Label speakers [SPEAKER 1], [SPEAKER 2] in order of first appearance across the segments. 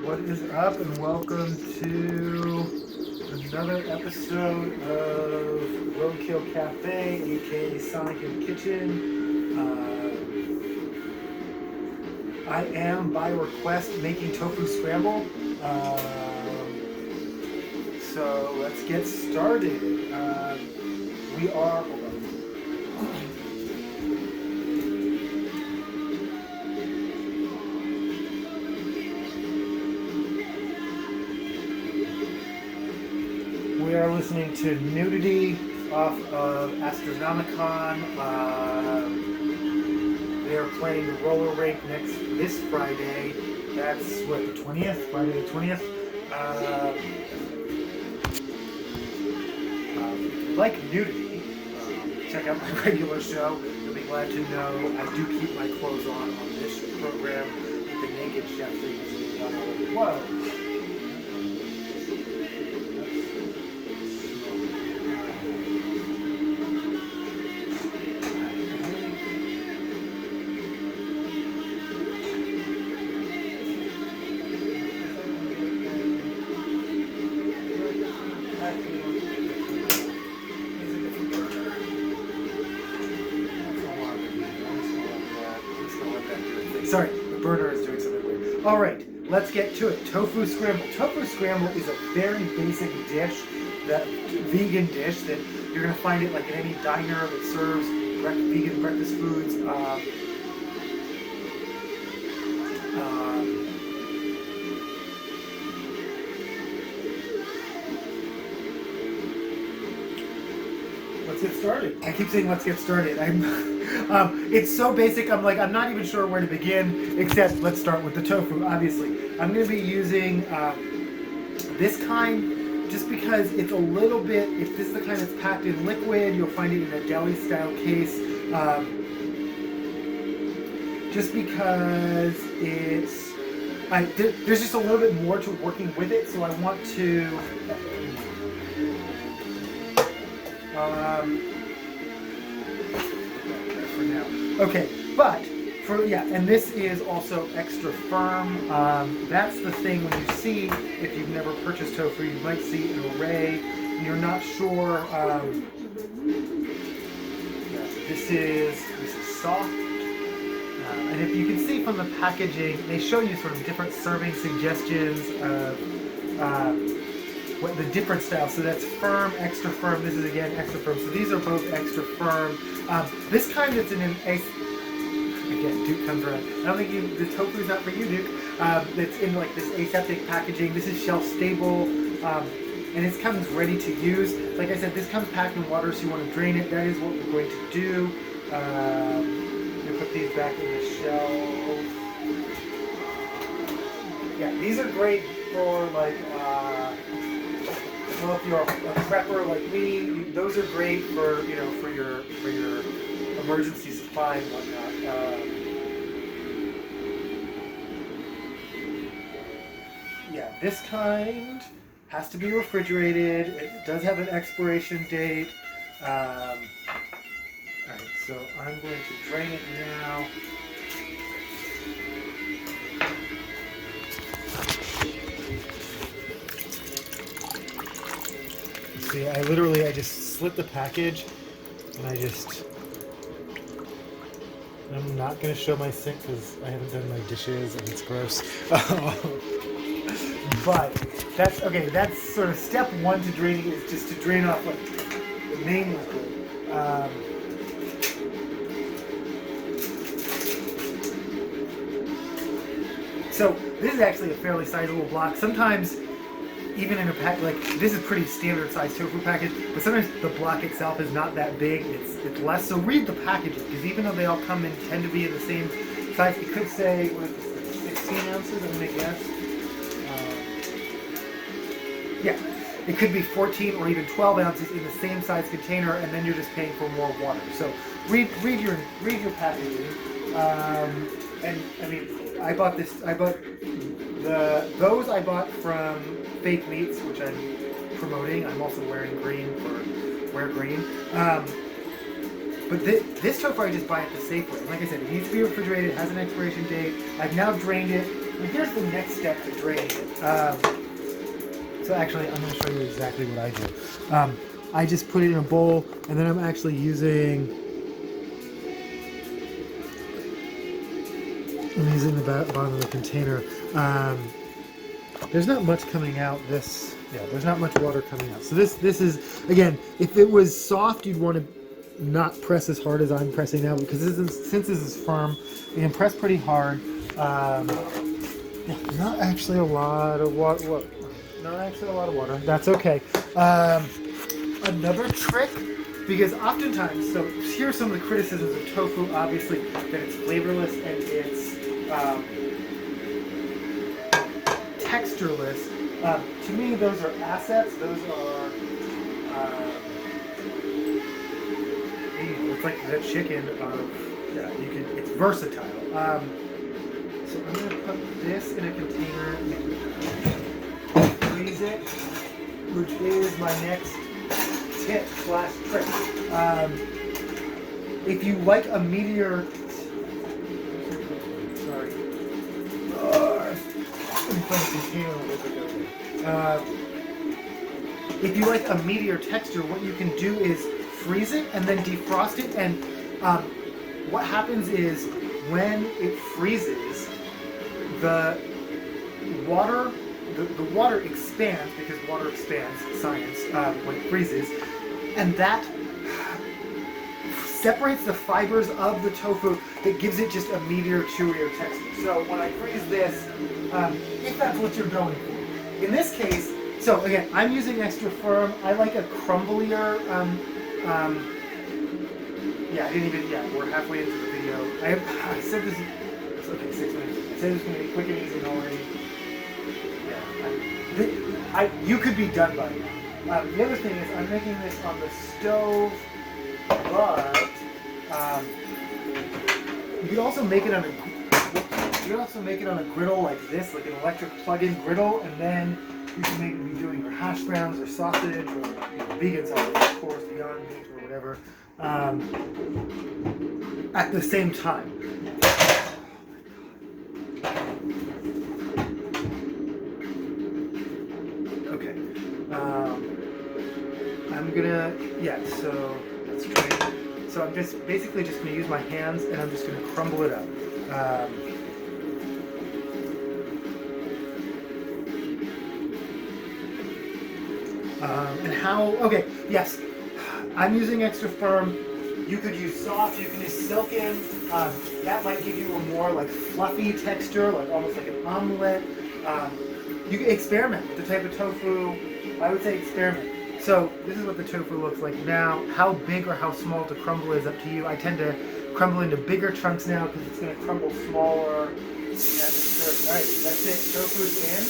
[SPEAKER 1] What is up, and welcome to another episode of Roadkill Cafe, aka Sonic in the Kitchen. I am, by request, making tofu scramble. So let's get started. We are. We are listening to Nudity off of Astronomicon. They are playing the Roller Rink this Friday. That's what, the 20th? Friday the 20th. If you like Nudity, check out my regular show. You'll be glad to know I do keep my clothes on this program. The naked chef thing is done already. Whoa. Sorry, the burner is doing something weird. All right, let's get to it. Tofu Scramble. Tofu Scramble is a very basic dish, that vegan dish that you're gonna find it like in any diner that serves vegan breakfast foods. Let's get started. I keep saying let's get started. It's so basic, I'm not even sure where to begin, except let's start with the tofu, obviously. I'm going to be using this kind just because it's a little bit, if this is the kind that's packed in liquid, you'll find it in a deli-style case. Just because it's, there's just a little bit more to working with it, so I want to... for now. Okay, but and this is also extra firm. That's the thing when you see, if you've never purchased tofu, you might see an array and you're not sure. This is soft, and if you can see from the packaging, they show you sort of different serving suggestions of what the different styles. So that's firm, extra firm. This is again extra firm. So these are both extra firm. This kind that's in an again, Duke comes around. I don't think the tofu is not for you, Duke. It's in like this aseptic packaging. This is shelf stable, and it comes ready to use. Like I said, this comes packed in water, so you want to drain it. That is what we're going to do. I'm gonna put these back in the shelf. Yeah, these are great for like. Well, if you're a prepper like me, those are great for for your emergency supply and whatnot. Yeah, this kind has to be refrigerated. It does have an expiration date. All right, so I'm going to drain it now. See, I just slit the package, and I'm not going to show my sink because I haven't done my dishes and it's gross. But that's okay. That's sort of step one to draining, is just to drain off like the main liquid. So this is actually a fairly sizable block. Sometimes, even in a pack, like this is pretty standard size tofu package, but sometimes the block itself is not that big, it's less. So read the packaging, because even though they all tend to be in the same size, it could say, what is this, 16 ounces, I'm gonna guess. Yeah, it could be 14 or even 12 ounces in the same size container, and then you're just paying for more water. So read your packaging. And I mean, I bought from Fake Meats, which I'm promoting. I'm also wearing green for wear green. But this tofu I just buy at the Safeway. Like I said, it needs to be refrigerated. It has an expiration date. I've now drained it. And here's the next step to draining it. So actually, I'm going to show you exactly what I do. I just put it in a bowl, and then I'm actually using the bottom of the container. There's not much coming out. There's not much water coming out. So this is, again, if it was soft, you'd want to not press as hard as I'm pressing now, because since this is firm, you can press pretty hard. Not actually a lot of water. Not actually a lot of water. That's okay. Another trick, because oftentimes, so here are some of the criticisms of tofu. Obviously, that it's flavorless and it's textureless. To me, those are assets. Those are, it's like the chicken of, it's versatile. So I'm going to put this in a container and freeze it, which is my next tip/trick. If you like a meatier, if you like a meatier texture, what you can do is freeze it and then defrost it. And what happens is when it freezes, the water expands, because water expands, science, when it freezes, and that separates the fibers of the tofu that gives it just a meatier, chewier texture. So when I freeze this, if that's what you're going for. In this case, so again, I'm using extra firm. I like a crumblier, we're halfway into the video. I said this, it's okay, 6 minutes. I said it was going to be quick and easy and already. You could be done by now. The other thing is I'm making this on the stove, but you could also make it on a griddle like this, like an electric plug-in griddle, and then you can be doing your hash browns or sausage or vegan sausage, of course, Beyond Meat or whatever, at the same time. So that's great. So I'm basically just going to use my hands, and I'm just going to crumble it up. Yes, I'm using extra firm. You could use soft, you can use silken. That might give you a more like fluffy texture, like almost like an omelet. You can experiment with the type of tofu. I would say experiment. So this is what the tofu looks like now. How big or how small to crumble is up to you. I tend to crumble into bigger chunks now because it's going to crumble smaller. Alright, that's it. Tofu is in.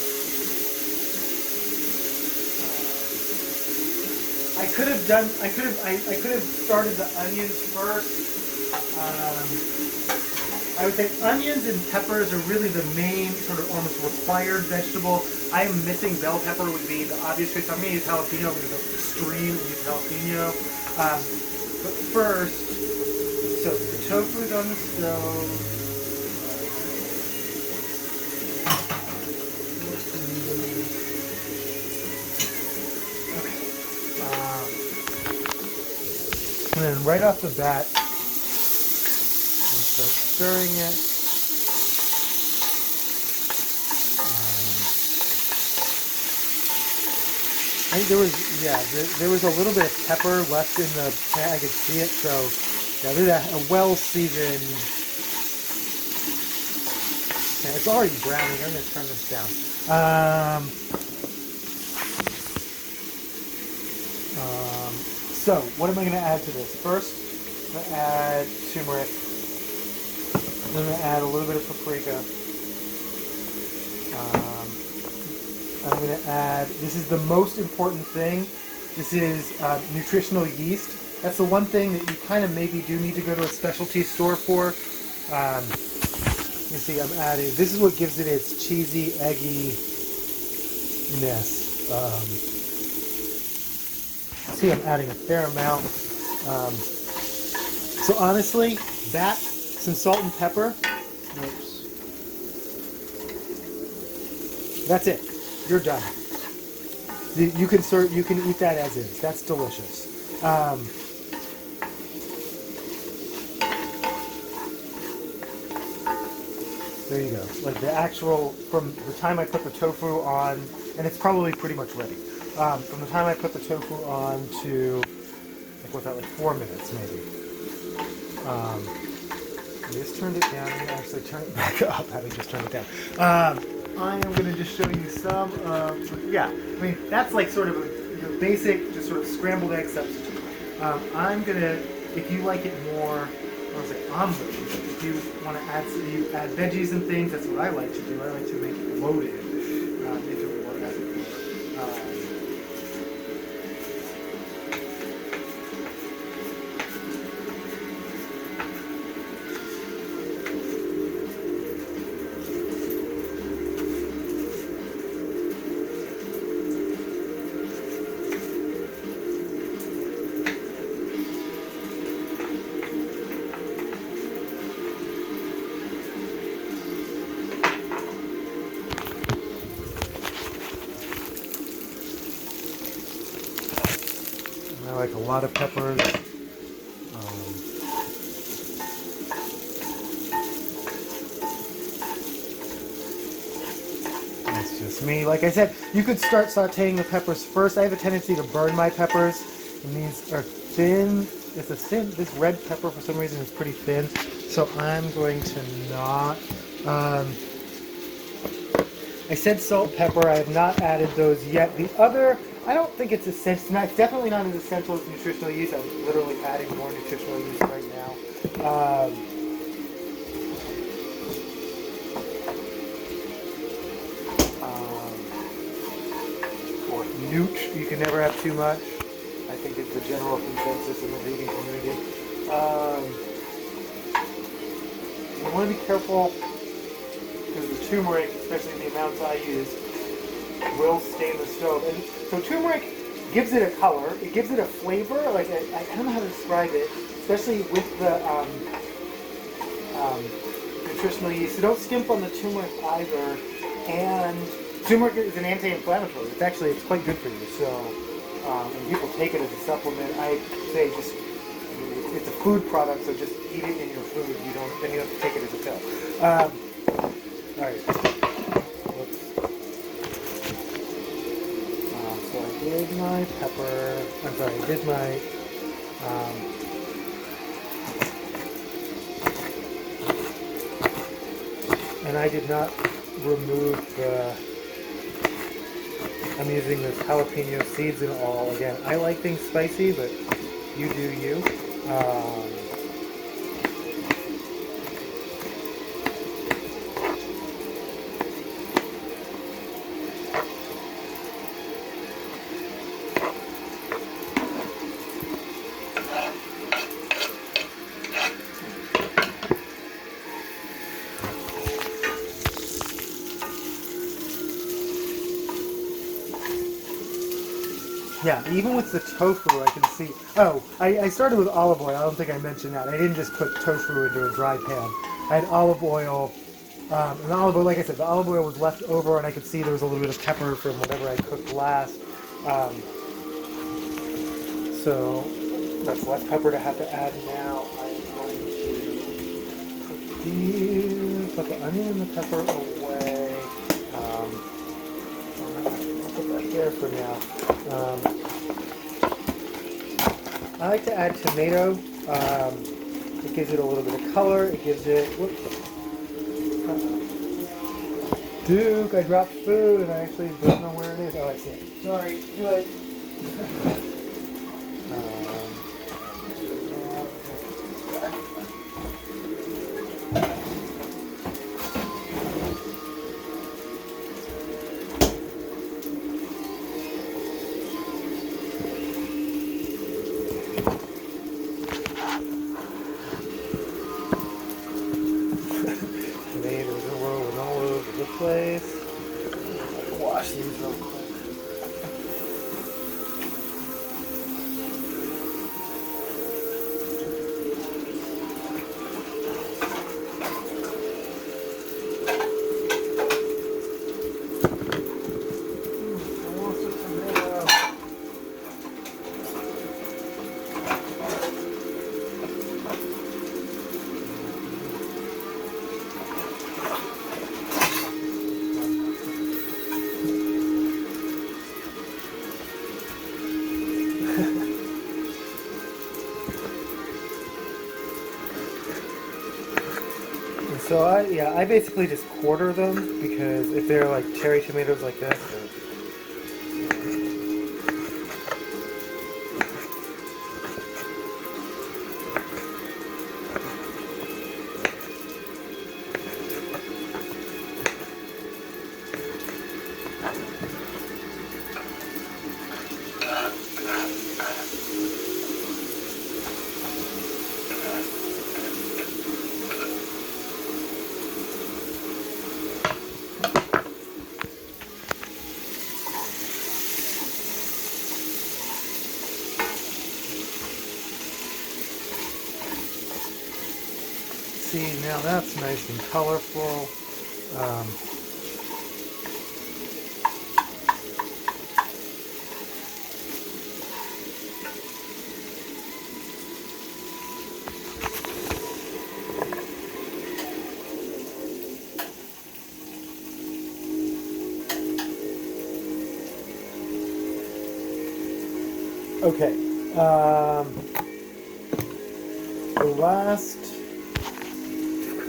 [SPEAKER 1] I could have started the onions first. I would say onions and peppers are really the main sort of almost required vegetable. I am missing bell pepper would be the obvious choice. I'm going to use jalapeno. I'm going to go extreme and use jalapeno. But first, so the tofu is on the stove. And then right off the bat, start stirring it. I think there was a little bit of pepper left in the pan. I could see it, so there's a well-seasoned. Okay, it's already browning. I'm going to turn this down. So what am I going to add to this? First, I'm going to add turmeric. I'm going to add a little bit of paprika. I'm going to add, this is the most important thing, this is nutritional yeast. That's the one thing that you kind of maybe do need to go to a specialty store for. You see, I'm adding, this is what gives it its cheesy, eggy-ness. See, I'm adding a fair amount. So honestly, that, some salt and pepper. Oops. That's it. You're done. You can eat that as is. That's delicious. There you go. Like the actual, from the time I put the tofu on, and it's probably pretty much ready. From the time I put the tofu on to, like, what's that, like 4 minutes maybe. I just turned it down. I'm going to actually turn it back up, having just turned it down. I am going to just show you some, yeah, I mean, that's like sort of a basic, just sort of scrambled egg substitute. I'm going to, if you like it more, I was like omelet. If you want to add veggies and things, that's what I like to do. I like to make it loaded, if it were as it were. I like a lot of peppers. That's just me. Like I said, you could start sauteing the peppers first. I have a tendency to burn my peppers, and these are thin. It's a thin. This red pepper, for some reason, is pretty thin. So I'm going to not. I said salt, pepper. I have not added those yet. The other, I don't think it's essential. It's definitely not as essential as nutritional yeast. I'm literally adding more nutritional yeast right now. Or nooch. You can never have too much, I think is the general consensus in the vegan community. You want to be careful, because the turmeric, especially the amounts I use, will stain the stove. And so turmeric gives it a color, it gives it a flavor, like I don't know how to describe it, especially with the nutritional yeast. So don't skimp on the turmeric either. And turmeric is an anti-inflammatory. It's quite good for you. So, and people take it as a supplement. I say just, it's a food product, so just eat it in your food. Then you don't have to take it as a pill. All right. So I did my pepper. I'm sorry. I did my. And I did not remove the. I'm using this jalapeno seeds and all. Again, I like things spicy, but you do you. Yeah, even with the tofu, I can see. Oh, I started with olive oil. I don't think I mentioned that. I didn't just put tofu into a dry pan. I had olive oil. And the olive oil, like I said, the olive oil was left over, and I could see there was a little bit of pepper from whatever I cooked last. So that's less pepper to have to add now. I'm going to cook these, put the onion and the pepper away. I'll put that there for now. I like to add tomato. It gives it a little bit of color. It gives it. Whoops. Duke, I dropped food and I actually don't know where it is. Oh, I see it. Sorry. Too late. Tomatoes are rolling all over the place. I can wash these real quick. So I basically just quarter them because if they're like cherry tomatoes like this. See, now that's nice and colorful. Okay. The last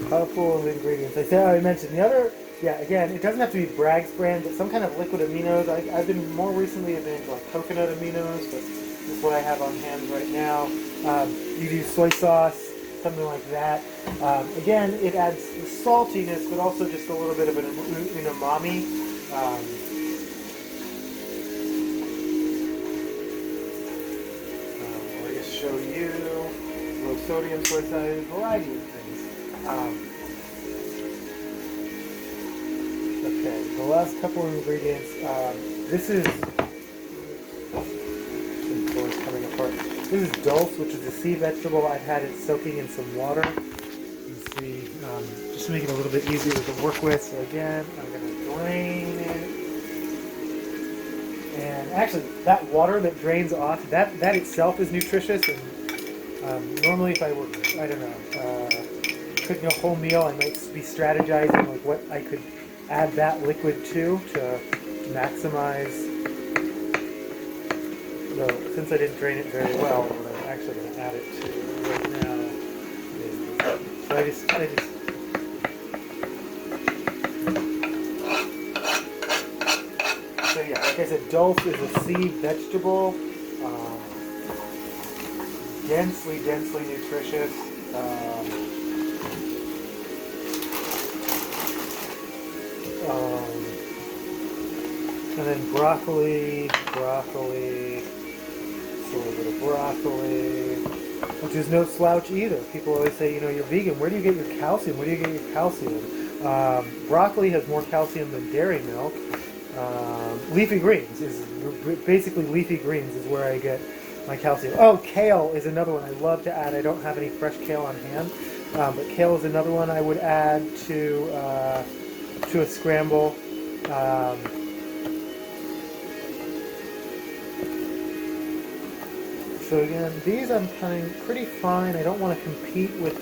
[SPEAKER 1] couple of ingredients. I mentioned the other. Yeah, again, it doesn't have to be Bragg's brand, but some kind of liquid aminos. I've been more recently into like coconut aminos, but this is what I have on hand right now. You do soy sauce, something like that. Again, it adds saltiness, but also just a little bit of an umami. I'll just show you low sodium, soy sauce, a variety of things. Okay, the last couple of ingredients. This is coming apart. This is dulse, which is a sea vegetable. I've had it soaking in some water. You can see, just to make it a little bit easier to work with. So again, I'm going to drain it. And actually, that water that drains off, that itself is nutritious. And normally, if I were, I don't know, cooking a whole meal, I might be strategizing like what I could add that liquid to maximize. So since I didn't drain it very well, what I'm actually going to add it to right now is, so I just so yeah, like I said, dulse is a sea vegetable, densely nutritious. And then broccoli, just a little bit of broccoli, which is no slouch either. People always say, you know, you're vegan. Where do you get your calcium? Where do you get your calcium? Broccoli has more calcium than dairy milk. Leafy greens is basically leafy greens is where I get my calcium. Oh, kale is another one I love to add. I don't have any fresh kale on hand, but kale is another one I would add to a scramble. So again, these I'm cutting pretty fine. I don't want to compete with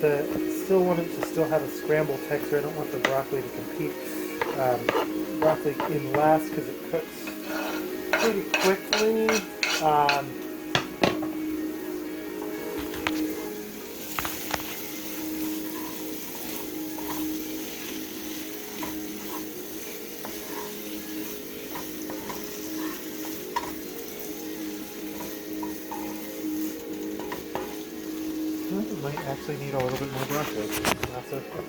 [SPEAKER 1] still want it to still have a scramble texture. I don't want the broccoli to compete. Broccoli in last because it cooks pretty quickly. Might actually need a little bit more broccoli. That's okay.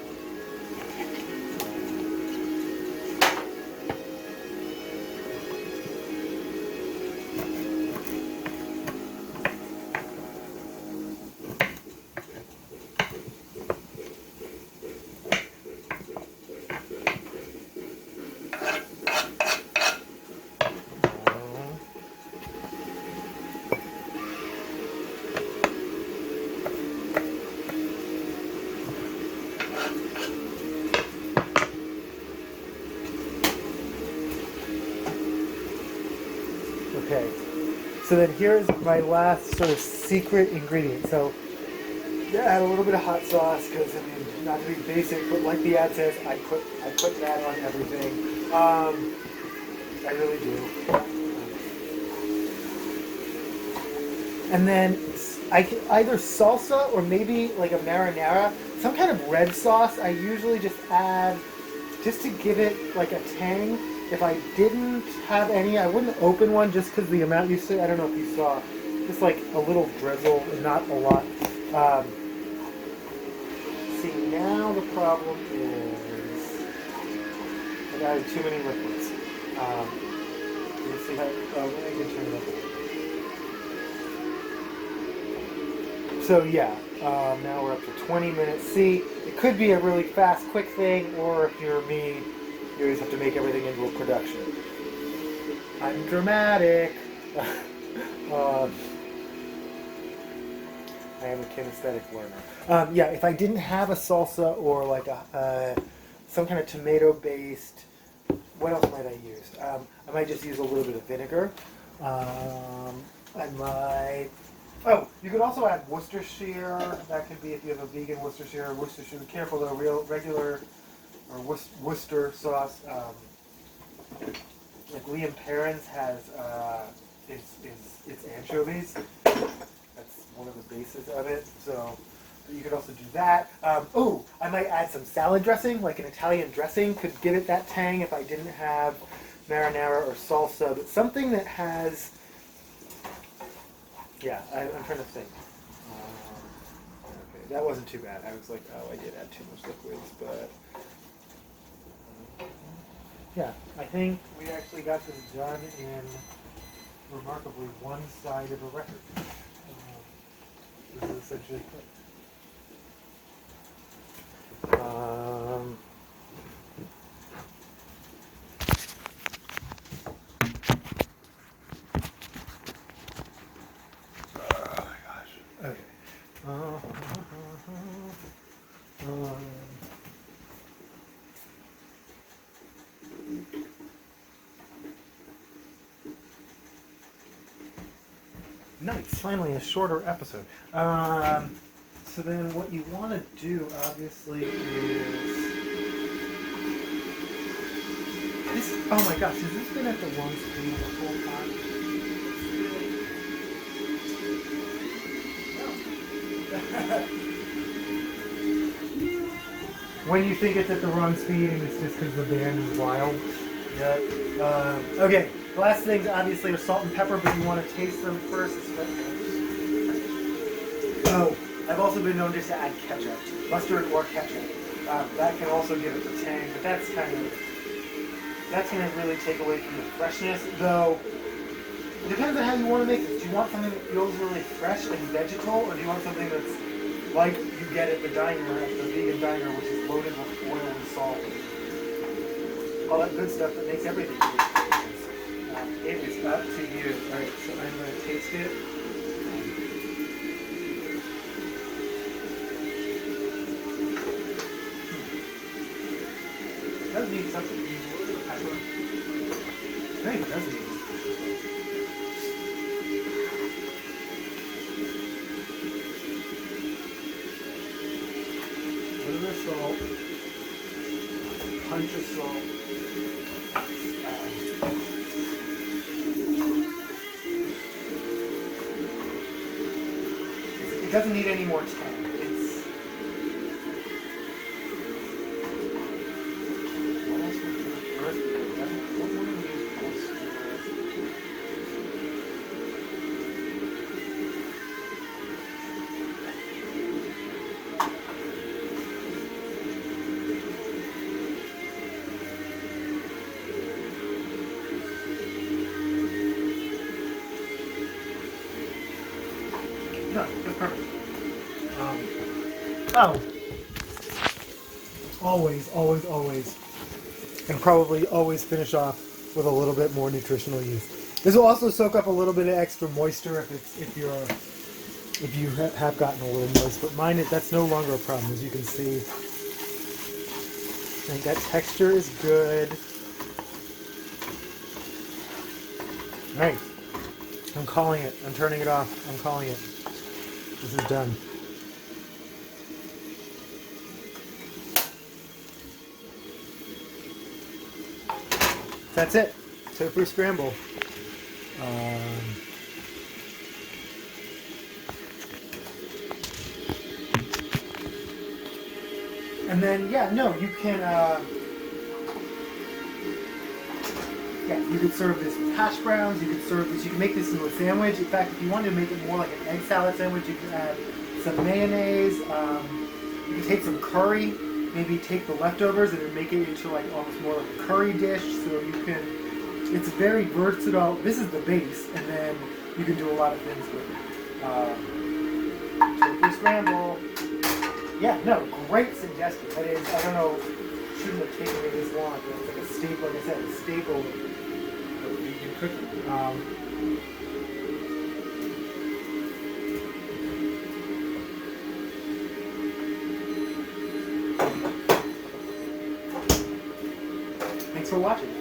[SPEAKER 1] Okay, so then here's my last sort of secret ingredient. So add a little bit of hot sauce because I mean, not to be basic, but like the ad says, I put that on everything. I really do. And then I can either salsa or maybe like a marinara. some kind of red sauce. I usually just add, just to give it like a tang. If I didn't have any, I wouldn't open one just because the amount you see. I don't know if you saw, just like a little drizzle, not a lot. See, now the problem is I've added too many liquids. Let's see how. Maybe I can turn it up a little. So yeah, now we're up to 20 minutes. See, it could be a really fast, quick thing, or if you're me, you always have to make everything into a production. I'm dramatic. I am a kinesthetic learner. Yeah, if I didn't have a salsa or like some kind of tomato-based, what else might I use? I might just use a little bit of vinegar. I might. Oh, you could also add Worcestershire. That could be if you have a vegan Worcestershire. Worcestershire. Be careful though. Regular or Worcester sauce. Like Liam Perrin's has it's anchovies. That's one of the bases of it. So you could also do that. Oh, I might add some salad dressing, like an Italian dressing. Could give it that tang if I didn't have marinara or salsa. But something that has. Yeah, I'm trying to think. Okay, that wasn't too bad. I was like, oh, I did add too much liquids, but yeah, I think we actually got this done in remarkably one side of a record. This is essentially okay. Nice. Finally, a shorter episode. So then, what you want to do, obviously, is this. Oh my gosh, has this been at the wrong speed the whole time? When you think it's at the wrong speed and it's just because the band is wild. Yep. Okay, last things obviously are salt and pepper, but you want to taste them first. Oh, I've also been known just to add ketchup, mustard or ketchup. That can also give it the tang, but that's going to really take away from the freshness, though. It depends on how you want to make this. Do you want something that feels really fresh and vegetal, or do you want something that's like you get at the diner, at the vegan diner, which is loaded with oil and salt, all that good stuff that makes everything taste delicious? It is up to you. All right, so I'm going to taste it. It does need something. It needs a little bit of pepper. I think it does need. Salt, punch of salt. It doesn't need any more tang. What else would you first? What would we use No, it's perfect. Always, and probably always finish off with a little bit more nutritional yeast. This will also soak up a little bit of extra moisture if you have gotten a little moist. But mine that's no longer a problem, as you can see. I think that texture is good. All right, I'm calling it. I'm turning it off. I'm calling it. This is done. That's it. Tofu scramble. And then, yeah, no, you can, yeah, you could serve this with hash browns, you could serve this, you can make this into a sandwich. In fact, if you wanted to make it more like an egg salad sandwich, you can add some mayonnaise, you can take some curry, maybe take the leftovers and then make it into like almost more like a curry dish. So you can, it's very versatile. This is the base, and then you can do a lot of things with it. Tofu scramble. Yeah, no, great suggestion. That is, I don't know, shouldn't have taken me this long, but it's like a staple, like I said, a staple of vegan cooking. Thanks for watching.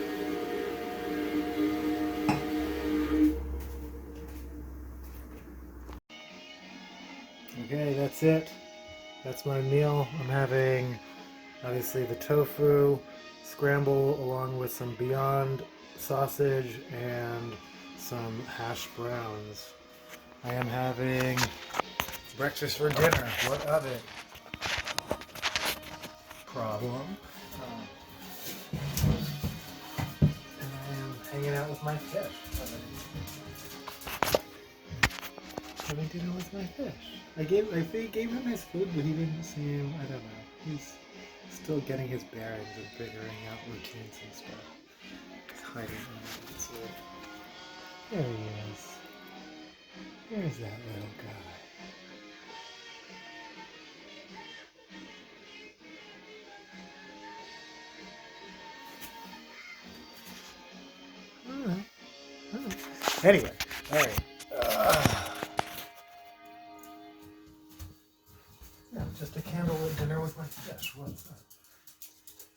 [SPEAKER 1] Okay, that's it. That's my meal. I'm having, obviously, the tofu scramble along with some Beyond sausage and some hash browns. I am having breakfast for dinner. What of it? Problem. And I am hanging out with my fish. Having dinner with my fish. I gave him his food, but he didn't seem, I don't know. He's still getting his bearings and figuring out routines and stuff. He's hiding under the sword. There he is. There's that little guy. Anyway, all right. Yeah, just a candlelit dinner with my fish. What's that?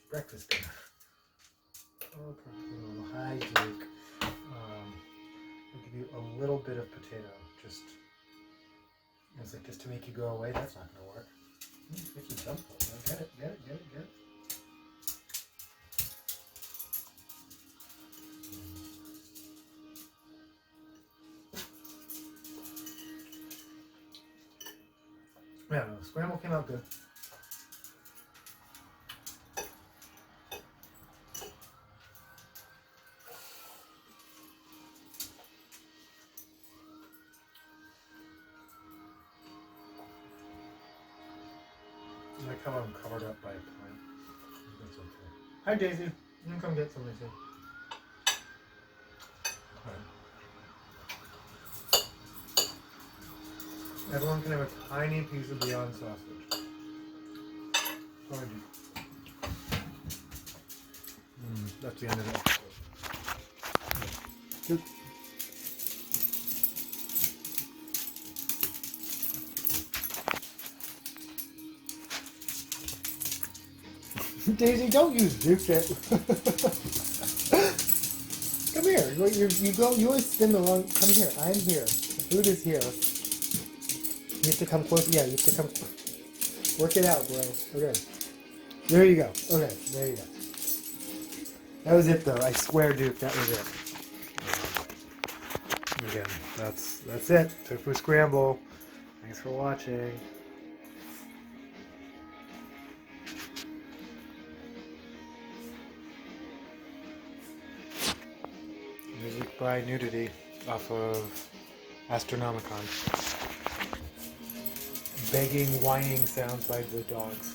[SPEAKER 1] Breakfast dinner. Okay. Hi, Duke. I'll give you a little bit of potato. Just, it's like just to make you go away. That's not gonna work. Make you jump. Get it. Yeah, no, scramble came out good. I like how I'm covered up by a plant. That's okay. Hi, Daisy. You can come get something too. Everyone can have a tiny piece of Beyond sausage. Sorry. That's the end of it. Good. Daisy, don't use Duke it. Come here. You always spin the wrong. Come here. I'm here. The food is here. You have to come close. Yeah, you have to come. Work it out, bro. Okay. There you go. Okay, there you go. That was it, though. I swear, Duke, that was it. Again, that's it. Tofu Scramble. Thanks for watching. Music by Nudity off of Astronomicon. Begging, whining sounds by the dogs.